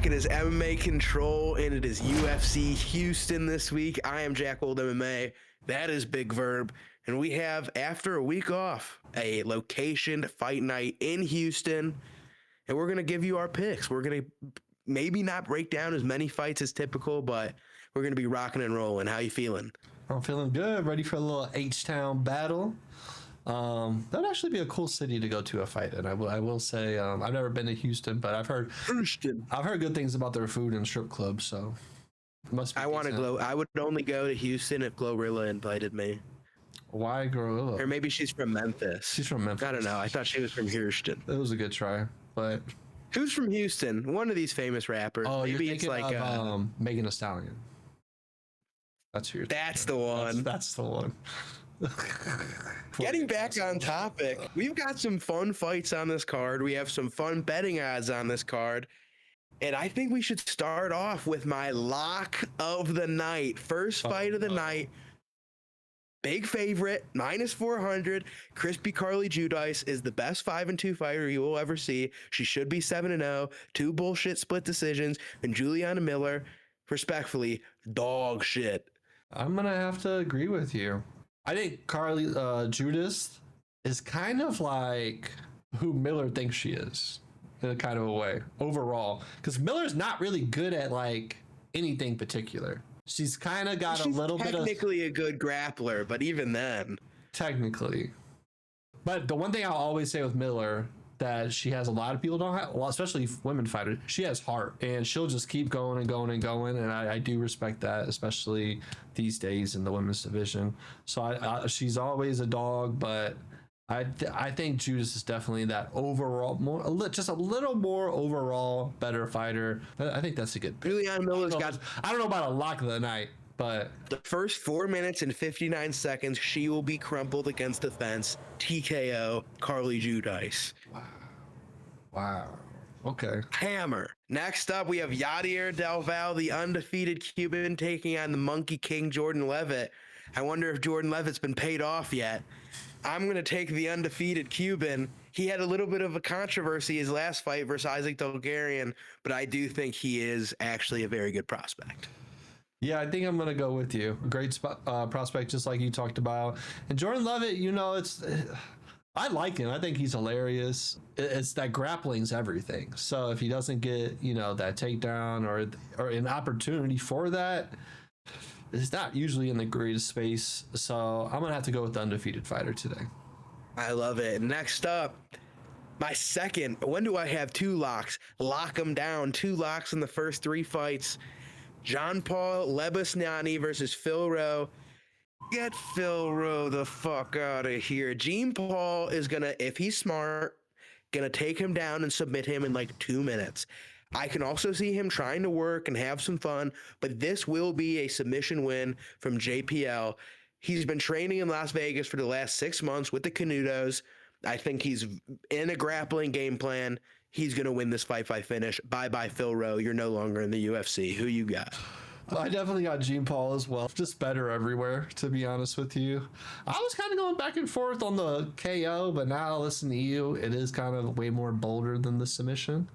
It is MMA Ctrl, and it is UFC Houston this week. I am Jack Gold MMA. That is Big Verb. And we have, after a week off, a location fight night in Houston. And we're going to give you our picks. We're going to maybe not break down as many fights as typical, but we're going to be rocking and rolling. How you feeling? I'm feeling good. Ready for a little H-Town battle. That'd actually be a cool city to go to a fight. And I will say, I've never been to Houston, but I've heard good things about their food and strip clubs. So it must be. I would only go to Houston if Glorilla invited me. Why Gorilla? Or maybe she's from Memphis. She's from Memphis. I don't know. I thought she was from Houston. It was a good try, but who's from Houston? One of these famous rappers. Oh, maybe you're it's thinking like of Megan Thee Stallion. That's who you're That's the one. That's the one. Getting back on topic, we've got some fun fights on this card. We have some fun betting odds on this card. And I think we should start off with my lock of the night. First fight of the night. Big favorite, -400. Crispy Carly Judice is the best 5-2 fighter you will ever see. She should be 7-0. 2 bullshit split decisions. And Juliana Miller, respectfully, dog shit. I'm going to have to agree with you. I think Carly Judice is kind of like who Miller thinks she is in a kind of a way overall, because Miller's not really good at like anything particular. She's kind of got a little bit of technically a good grappler, but even then, technically. But the one thing I'll always say with Miller that she has a lot of people don't have, well, especially women fighters, she has heart, and she'll just keep going and going and going. And I do respect that, especially these days in the women's division. So she's always a dog, but I think Judice is definitely that overall just a little more overall better fighter. I think that's a good pick. Juliana Miller's I don't know about a lock of the night, but the first 4 minutes and 59 seconds, she will be crumpled against the fence. TKO, Carly Judice. Wow. Okay. Hammer. Next up, we have Yadier Del Val, the undefeated Cuban, taking on the Monkey King, Jordan Levitt. I wonder if Jordan Levitt's been paid off yet. I'm going to take the undefeated Cuban. He had a little bit of a controversy his last fight versus Isaac Dolgarian, but I do think he is actually a very good prospect. Yeah, I think I'm going to go with you. A great prospect, just like you talked about. And Jordan Levitt, I like him. I think he's hilarious. It's that grappling's everything. So if he doesn't get, that takedown or an opportunity for that, it's not usually in the greatest space. So I'm going to have to go with the undefeated fighter today. I love it. Next up, my second. When do I have 2 locks? Lock them down. 2 locks in the first 3 fights. John Paul Lebesnani versus Phil Rowe. Get Phil Rowe the fuck out of here. Jean Paul is going to, if he's smart, going to take him down and submit him in like 2 minutes. I can also see him trying to work and have some fun, but this will be a submission win from JPL. He's been training in Las Vegas for the last 6 months with the Canudos. I think he's in a grappling game plan. He's going to win this fight by finish. Bye-bye, Phil Rowe. You're no longer in the UFC. Who you got? I definitely got Jean Paul as well. Just better everywhere, to be honest with you. I was kind of going back and forth on the KO, but now listen to you. It is kind of way more bolder than the submission.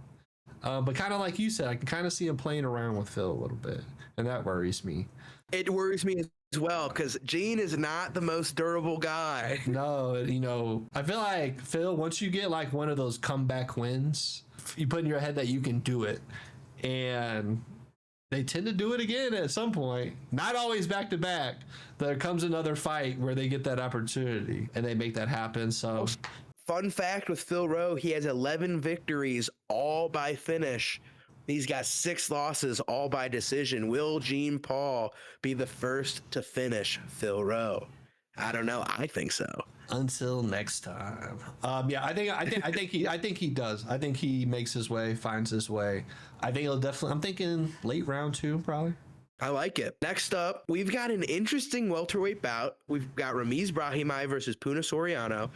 But kind of like you said, I can kind of see him playing around with Phil a little bit, and that worries me. It worries me as well, because Gene is not the most durable guy. No, I feel like Phil, once you get like one of those comeback wins, you put in your head that you can do it, and they tend to do it again at some point. Not always back to back. There comes another fight where they get that opportunity, and they make that happen. So. Fun fact with Phil Rowe, he has 11 victories, all by finish. He's got 6 losses, all by decision. Will Jean Paul be the first to finish Phil Rowe? I don't know. I think so. Until next time. Yeah, I think he does. I think he makes his way, finds his way. I think he'll definitely. I'm thinking late round 2, probably. I like it. Next up, we've got an interesting welterweight bout. We've got Ramiz Brahimaj versus Puna Soriano.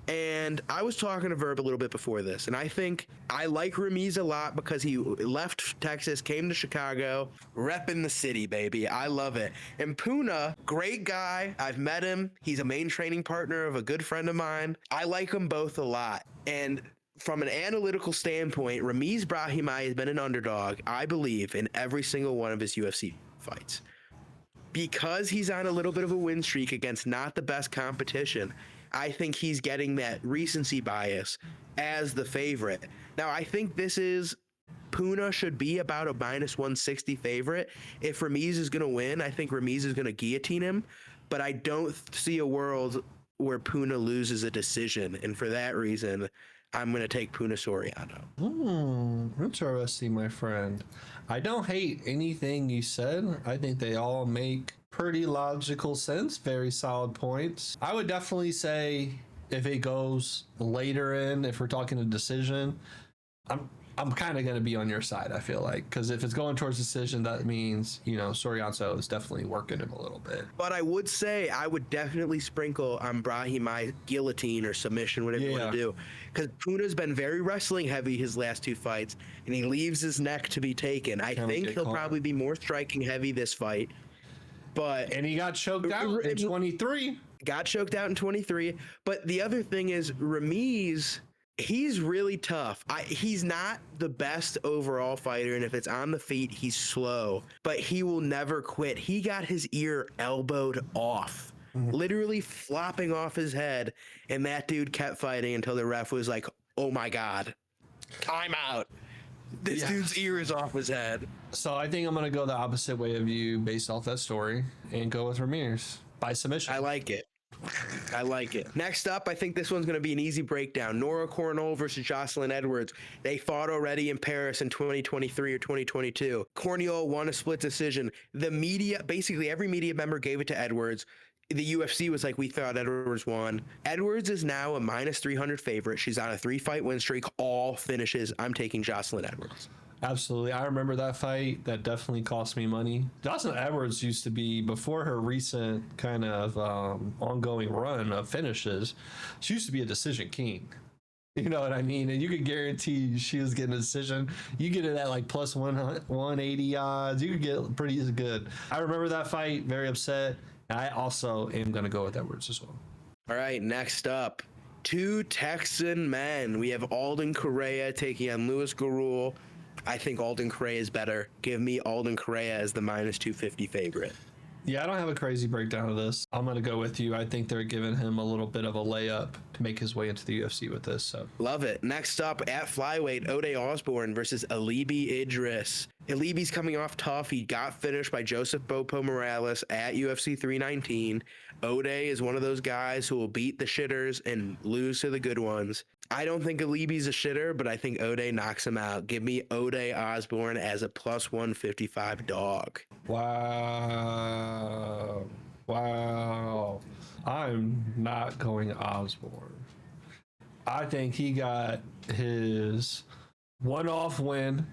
And I was talking to Verb a little bit before this, and I think I like Ramiz a lot because he left Texas, came to Chicago, repping the city, baby. I love it. And Puna, great guy. I've met him. He's a main training partner of a good friend of mine. I like them both a lot. And from an analytical standpoint, Ramiz Brahimaj has been an underdog, I believe, in every single one of his UFC fights. Because he's on a little bit of a win streak against not the best competition, I think he's getting that recency bias as the favorite. Now, I think Puna should be about a minus 160 favorite. If Ramiz is going to win, I think Ramiz is going to guillotine him, but I don't see a world where Puna loses a decision. And for that reason, I'm going to take Puna Soriano. Interesting, my friend. I don't hate anything you said. I think they all make pretty logical sense. Very solid points. I would definitely say if it goes later in, if we're talking a decision, I'm kind of going to be on your side, I feel like, because if it's going towards decision, that means, Soriano is definitely working him a little bit. But I would say I would definitely sprinkle on Brahimaj guillotine or submission, whatever you want to do, because Puna's been very wrestling heavy his last two fights, and he leaves his neck to be taken. I think he'll probably be more striking heavy this fight. And he got choked out in 23. Got choked out in 23. But the other thing is, Ramiz, he's really tough. He's not the best overall fighter, and if it's on the feet, he's slow. But he will never quit. He got his ear elbowed off, literally flopping off his head, and that dude kept fighting until the ref was like, oh my God, time out. This dude's ear is off his head. So I think I'm going to go the opposite way of you based off that story and go with Ramirez by submission. I like it. Next up, I think this one's going to be an easy breakdown. Nora Cornell versus Jocelyn Edwards. They fought already in Paris in 2023 or 2022. Cornell won a split decision. The media, basically every media member gave it to Edwards. The UFC was like, we thought Edwards won. Edwards is now a minus 300 favorite. She's on a 3-fight win streak, all finishes. I'm taking Jocelyn Edwards. Absolutely. I remember that fight. That definitely cost me money. Jocelyn Edwards used to be, before her recent kind of ongoing run of finishes, she used to be a decision king. You know what I mean? And you could guarantee she was getting a decision. You get it at like plus 180 odds. You could get pretty good. I remember that fight, very upset. I also am going to go with Edwards as well. All right, next up, two Texan men. We have Alden Correa taking on Luis Garul. I think Alden Correa is better. Give me Alden Correa as the minus 250 favorite. Yeah, I don't have a crazy breakdown of this. I'm going to go with you. I think they're giving him a little bit of a layup to make his way into the UFC with this. So love it. Next up, at flyweight, Ode Osborne versus Alibi Idris. Alibi's coming off tough. He got finished by Joseph Bopo Morales at UFC 319. Ode is one of those guys who will beat the shitters and lose to the good ones. I don't think Alibi's a shitter, but I think Ode knocks him out. Give me Ode Osborne as a plus 155 dog. Wow. I'm not going Osborne. I think he got his one-off win,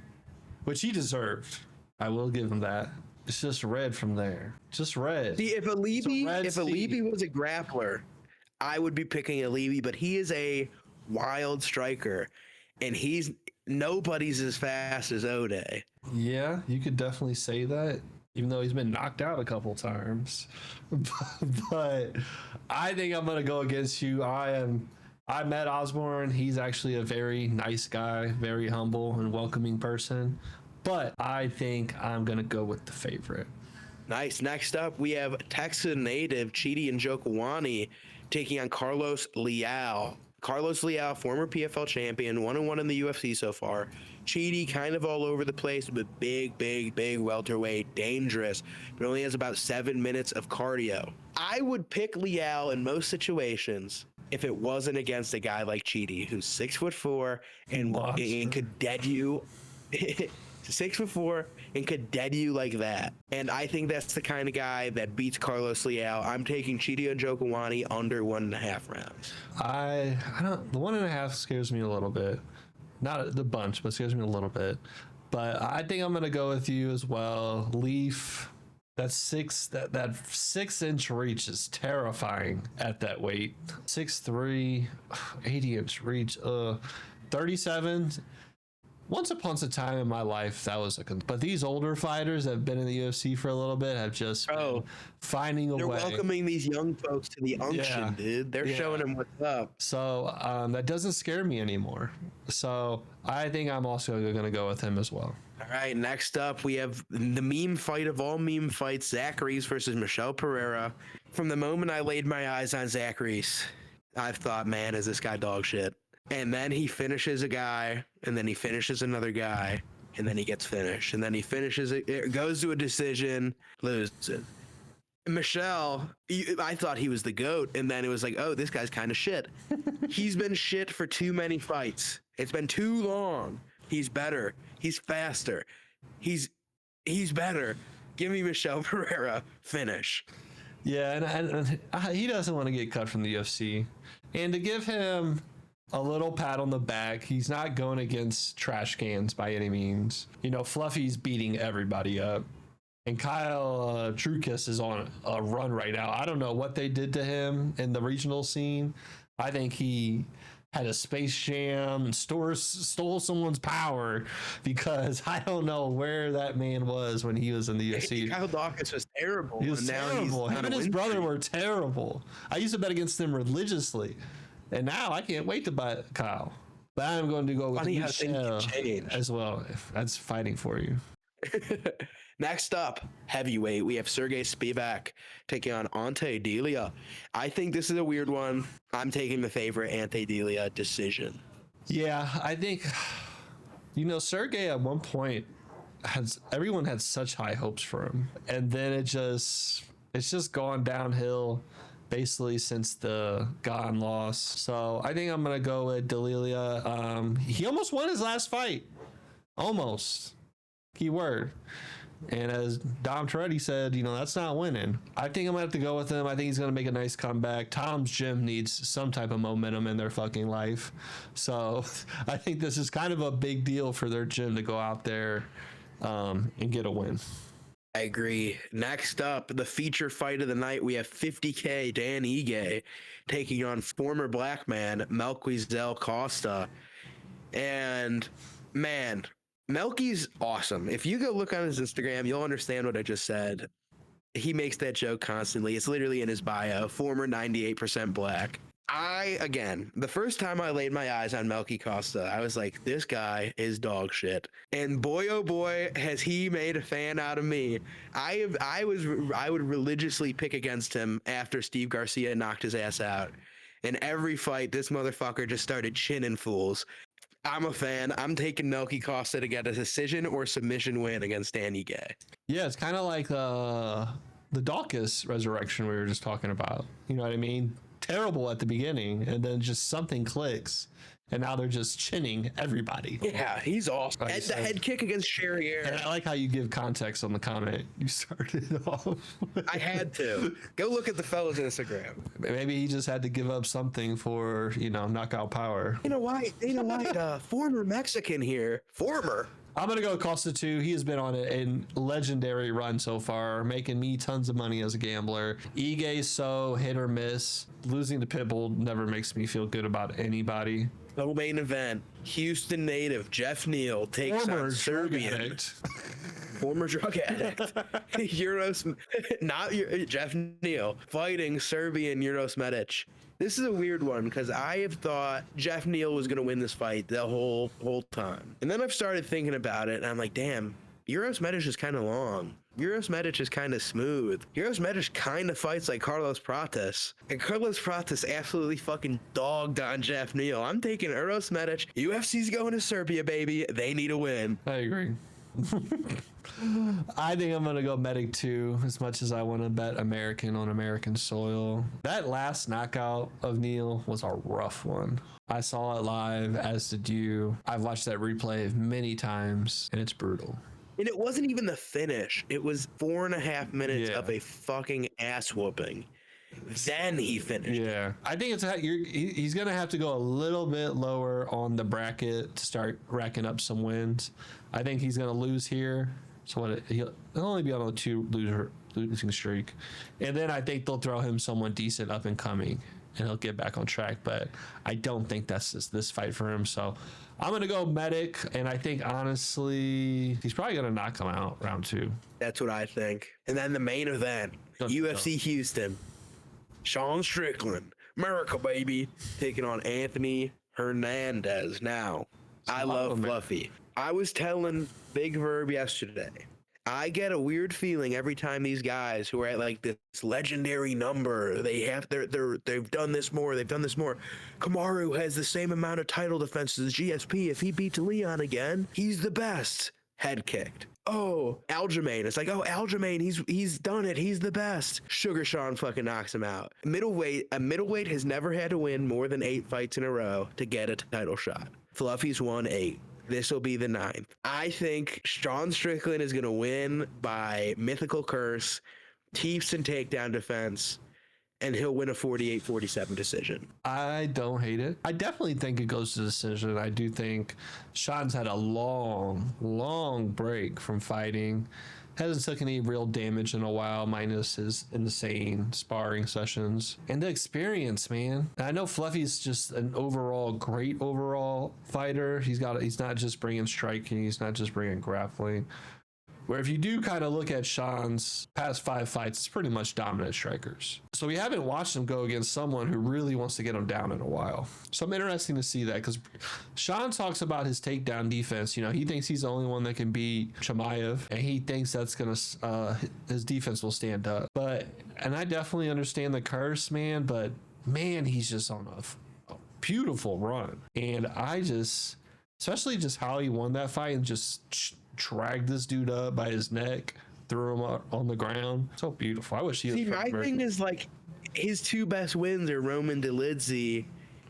which he deserved. I will give him that. It's just red from there. Just red. See, if Alibi was a grappler, I would be picking Alibi, but he is a wild striker, and nobody's as fast as Ode. Yeah, you could definitely say that, even though he's been knocked out a couple times. But I think I'm gonna go against you. I met Osborne. He's actually a very nice guy, very humble and welcoming person. But I think I'm gonna go with the favorite. Nice. Next up, we have Texan native Chidi Njokuani taking on Carlos Leal. Carlos Leal, former PFL champion, 1-1 in the UFC so far. Chidi kind of all over the place, but big welterweight, dangerous, but only has about 7 minutes of cardio. I would pick Leal in most situations if it wasn't against a guy like Chidi, who's 6'4" and could dead you. 6'4" and could dead you like that. And I think that's the kind of guy that beats Carlos Leal. I'm taking Chidi Njokuani under 1.5 rounds. I don't. The 1.5 scares me a little bit. Not the bunch, but scares me a little bit. But I think I'm gonna go with you as well. Leaf. That 6-inch reach is terrifying at that weight. 6'3", 80-inch reach. 37. once upon a time in my life, that was but these older fighters that have been in the UFC for a little bit have just been finding a They're way. welcoming these young folks to the unction, dude. They're showing them what's up. So that doesn't scare me anymore. So I think I'm also going to go with him as well. All right, next up, we have the meme fight of all meme fights, Zach Reese versus Michelle Pereira. From the moment I laid my eyes on Zach Reese, I've thought, man, is this guy dog shit? And then he finishes a guy, and then he finishes another guy, and then he gets finished. And then he finishes it, goes to a decision, loses. Michelle, I thought he was the GOAT, and then it was like, oh, this guy's kind of shit. He's been shit for too many fights. It's been too long. He's better. He's faster. He's better. Give me Michelle Pereira. Finish. Yeah, and he doesn't want to get cut from the UFC. And to give him a little pat on the back, he's not going against trash cans by any means. You know, Fluffy's beating everybody up. And Kyle Trukiss is on a run right now. I don't know what they did to him in the regional scene. I think he had a Space Jam and stole someone's power, because I don't know where that man was when he was in the UFC. Kyle Dawkins was terrible. He was terrible. Him and his brother were terrible. I used to bet against them religiously. And now I can't wait to bet Kyle. But I'm going to go with Michelle as well. That's fighting for you. Next up, heavyweight, we have Sergey Spivak taking on Ante Delia. I think this is a weird one. I'm taking the favorite Ante Delia decision. Yeah, I think, Sergey at one point everyone had such high hopes for him, and then it's just gone downhill basically since the Gane loss. So I think I'm gonna go with Delia. He almost won his last fight, almost. Keyword. And as Dom Toretti said, that's not winning. I think I'm going to have to go with him. I think he's going to make a nice comeback. Tom's gym needs some type of momentum in their fucking life. So I think this is kind of a big deal for their gym to go out there and get a win. I agree. Next up, the feature fight of the night, we have 50K Dan Ige taking on former black man Melquizel Costa. And, man, Melky's awesome. If you go look on his Instagram, you'll understand what I just said. He makes that joke constantly. It's literally in his bio. Former 98% black. The first time I laid my eyes on Melky Costa, I was like, this guy is dog shit. And boy, oh boy, has he made a fan out of me. I would religiously pick against him after Steve Garcia knocked his ass out. In every fight, this motherfucker just started chinning fools. I'm a fan. I'm taking Melky Costa to get a decision or submission win against Dan Ige. Yeah, it's kind of like the Dawkins resurrection we were just talking about. You know what I mean? Terrible at the beginning, and then just something clicks, and now they're just chinning everybody. Yeah, he's awesome. Like the head kick against Sherrier. And I like how you give context on the comment you started off. I had to. Go look at the fella's Instagram. Maybe he just had to give up something for, knockout power. Dana White, former Mexican here. Former. I'm going to go Costa too. He has been on a legendary run so far, making me tons of money as a gambler. Ige, so hit or miss. Losing to Pitbull never makes me feel good about anybody. The main event, Houston native Jeff Neal takes on Serbian. Former drug addict. Jeff Neal fighting Serbian Uros Medic. This is a weird one because I have thought Jeff Neal was going to win this fight the whole time. And then I've started thinking about it, and I'm like, damn, Uros Medic is kind of long. Uros Medic is kind of smooth. Uros Medic kind of fights like Carlos Prates. And Carlos Prates absolutely fucking dogged on Jeff Neal. I'm taking Uros Medic. UFC's going to Serbia, baby. They need a win. I agree. I think I'm going to go Medic too, as much as I want to bet American on American soil. That last knockout of Neal was a rough one. I saw it live, as did you. I've watched that replay many times, and it's brutal. And it wasn't even the finish. It was 4.5 minutes of a fucking ass whooping. Then he finished. Yeah, I think he's gonna have to go a little bit lower on the bracket to start racking up some wins. I think he's gonna lose here, so he'll only be on a 2 losing streak, and then I think they'll throw him someone decent up and coming, and he'll get back on track. But I don't think that's this fight for him. So I'm going to go Medic. And I think, honestly, he's probably going to knock him out round 2. That's what I think. And then the main event, UFC Houston, Sean Strickland, America, baby, taking on Anthony Hernandez. Now, I love Fluffy. I was telling Big Verb yesterday, I get a weird feeling every time these guys who are at like this legendary number, they've done this more, Kamaru has the same amount of title defenses as GSP. If he beats Leon again, he's the best. Head kicked. Oh, Aljamain. It's like, oh, Aljamain, he's done it. He's the best. Sugar Sean fucking knocks him out. A middleweight has never had to win more than 8 fights in a row to get a title shot. Fluffy's won 8. This will be the 9th. I think Sean Strickland is going to win by mythical curse, teeps and takedown defense, and he'll win a 48-47 decision. I don't hate it. I definitely think it goes to decision. I do think Sean's had a long break from fighting. Hasn't taken any real damage in a while, minus his insane sparring sessions. And the experience, man. And I know Fluffy's just an great overall fighter. He's not just bringing striking. He's not just bringing grappling. Where if you do kind of look at Sean's past 5 fights, it's pretty much dominant strikers. So we haven't watched him go against someone who really wants to get him down in a while. So I'm interested to see that, because Sean talks about his takedown defense. You know, he thinks he's the only one that can beat Chimaev, and he thinks that's his defense will stand up. And I definitely understand the curse, man, but man, he's just on a beautiful run. And especially just how he won that fight and just dragged this dude up by his neck, threw him up on the ground. So beautiful. I wish he was. See, my thing is, like, his 2 best wins are Roman Dolidze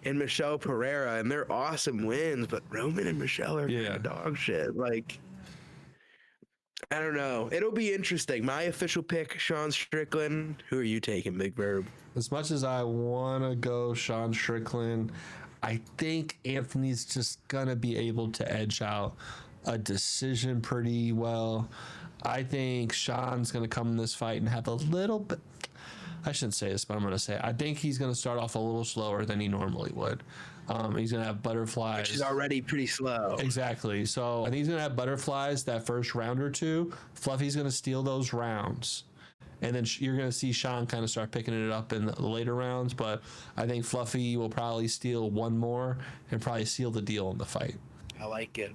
and Michelle Pereira, and they're awesome wins, but Roman and Michelle are kind of dog shit. Like, I don't know. It'll be interesting. My official pick, Sean Strickland. Who are you taking, Big Verb? As much as I want to go Sean Strickland, I think Anthony's just going to be able to edge out a decision pretty well. I think Sean's going to come in this fight and have a little bit, I shouldn't say this, but I'm going to say it. I think he's going to start off a little slower than he normally would. He's going to have butterflies. Which is already pretty slow. Exactly. So I think he's going to have butterflies that first round or 2. Fluffy's going to steal those rounds. And then you're going to see Sean kind of start picking it up in the later rounds. But I think Fluffy will probably steal 1 more and probably seal the deal in the fight. I like it.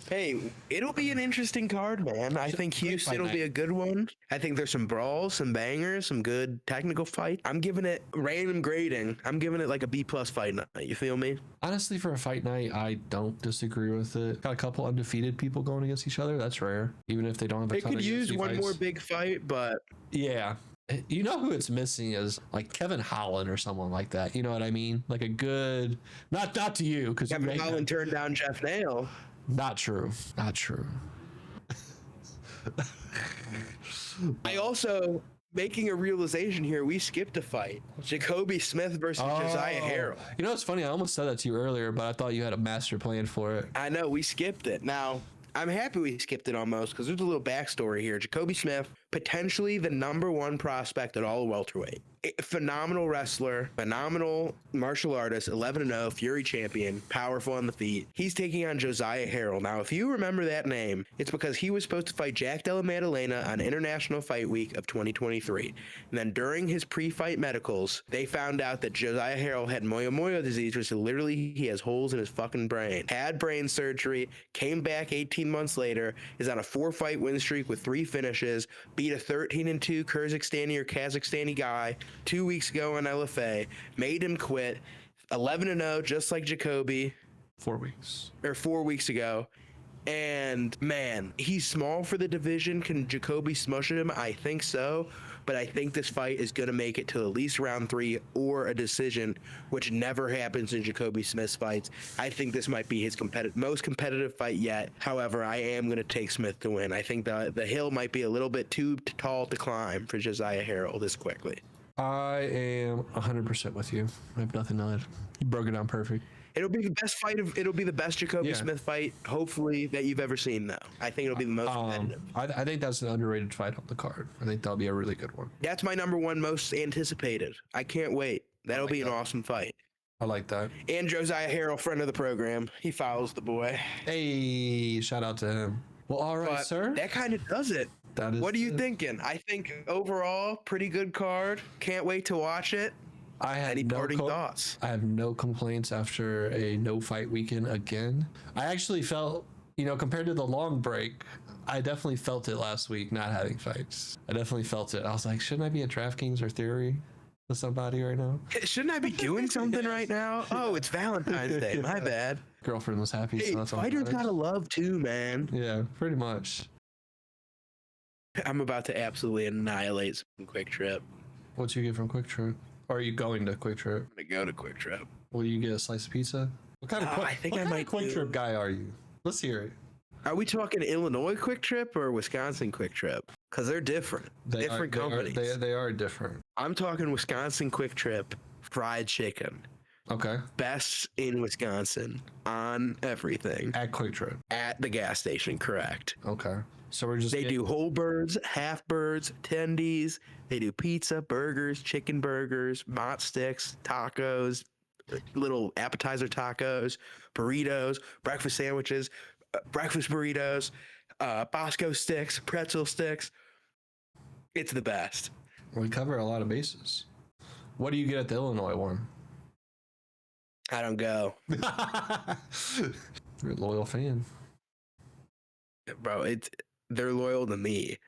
Hey, it'll be an interesting card, man. I think Houston will be a good one. I think there's some brawls, some bangers, some good technical fight. I'm giving it random grading. I'm giving it like a B+ fight night. You feel me? Honestly, for a fight night, I don't disagree with it. Got a couple undefeated people going against each other. That's rare, even if they don't have a ton of UFC fights. It could use one more big fight, but yeah. You know who it's missing is like Kevin Holland or someone like that. You know what I mean? Like a good, not to you, because Kevin Holland turned down Jeff Nail. Not true. I also, making a realization here, we skipped a fight. Jacoby Smith versus Josiah Harrell. You know, it's funny. I almost said that to you earlier, but I thought you had a master plan for it. I know, we skipped it. Now, I'm happy we skipped it almost, because there's a little backstory here. Jacoby Smith, potentially the #1 prospect at all welterweight. A phenomenal wrestler, phenomenal martial artist, 11-0, Fury champion, powerful on the feet. He's taking on Josiah Harrell. Now, if you remember that name, it's because he was supposed to fight Jack Della Maddalena on International Fight Week of 2023. And then during his pre-fight medicals, they found out that Josiah Harrell had moyamoya disease, which is literally he has holes in his fucking brain. Had brain surgery, came back 18 months later, is on a 4-fight win streak with 3 finishes, beat a 13-2 Kyrgyzstani or Kazakhstani guy 2 weeks ago on LFA, made him quit, 11-0, just like Jacoby. 4 weeks. Or 4 weeks ago. And man, he's small for the division. Can Jacoby smush him? I think so. But I think this fight is going to make it to at least round 3 or a decision, which never happens in Jacoby Smith's fights. I think this might be his most competitive fight yet. However, I am going to take Smith to win. I think the hill might be a little bit too tall to climb for Josiah Harrell this quickly. I am 100% with you. I have nothing to add. You broke it down perfect. It'll be the best fight it'll be the best Jacoby Smith fight, hopefully, that you've ever seen, though. I think it'll be the most competitive. I think that's an underrated fight on the card. I think that'll be a really good one. That's my #1 most anticipated. I can't wait. That'll like be an that. awesome fight. I like that. And Josiah Harrell, friend of the program, he follows the boy. Hey, shout out to him. Well, all right, But sir. that kind of does it. That is What are you it. thinking? I think overall, pretty good card. Can't wait to watch it. I had Any no parting thoughts? I have no complaints after a no fight weekend again. I actually felt, compared to the long break, I definitely felt it last week not having fights. I definitely felt it. I was like, shouldn't I be at DraftKings or Theory with somebody right now? Shouldn't I be doing something right now? Oh, it's Valentine's Day. My bad. Girlfriend was happy. Hey, So that's all that fighters matters. gotta love too, man. Yeah, pretty much. I'm about to absolutely annihilate some Quick Trip. What you get from Quick Trip? Or are you going to Quick Trip? I'm gonna go to Quick Trip. Will you get a slice of pizza? What kind of I think what I kind might of Quick do- Trip guy are you? Let's hear it. Are we talking Illinois Quick Trip or Wisconsin Quick Trip? Because they're different. Different companies. They are different. I'm talking Wisconsin Quick Trip fried chicken. Okay. Best in Wisconsin on everything. At Quick Trip. At the gas station, correct. Okay. So we're just They do whole birds, half birds, tendies. They do pizza, burgers, chicken burgers, mott sticks, tacos, little appetizer tacos, burritos, breakfast sandwiches, breakfast burritos, Bosco sticks, pretzel sticks. It's the best. We cover a lot of bases. What do you get at the Illinois one? I don't go, You're a loyal fan. bro. They're loyal to me.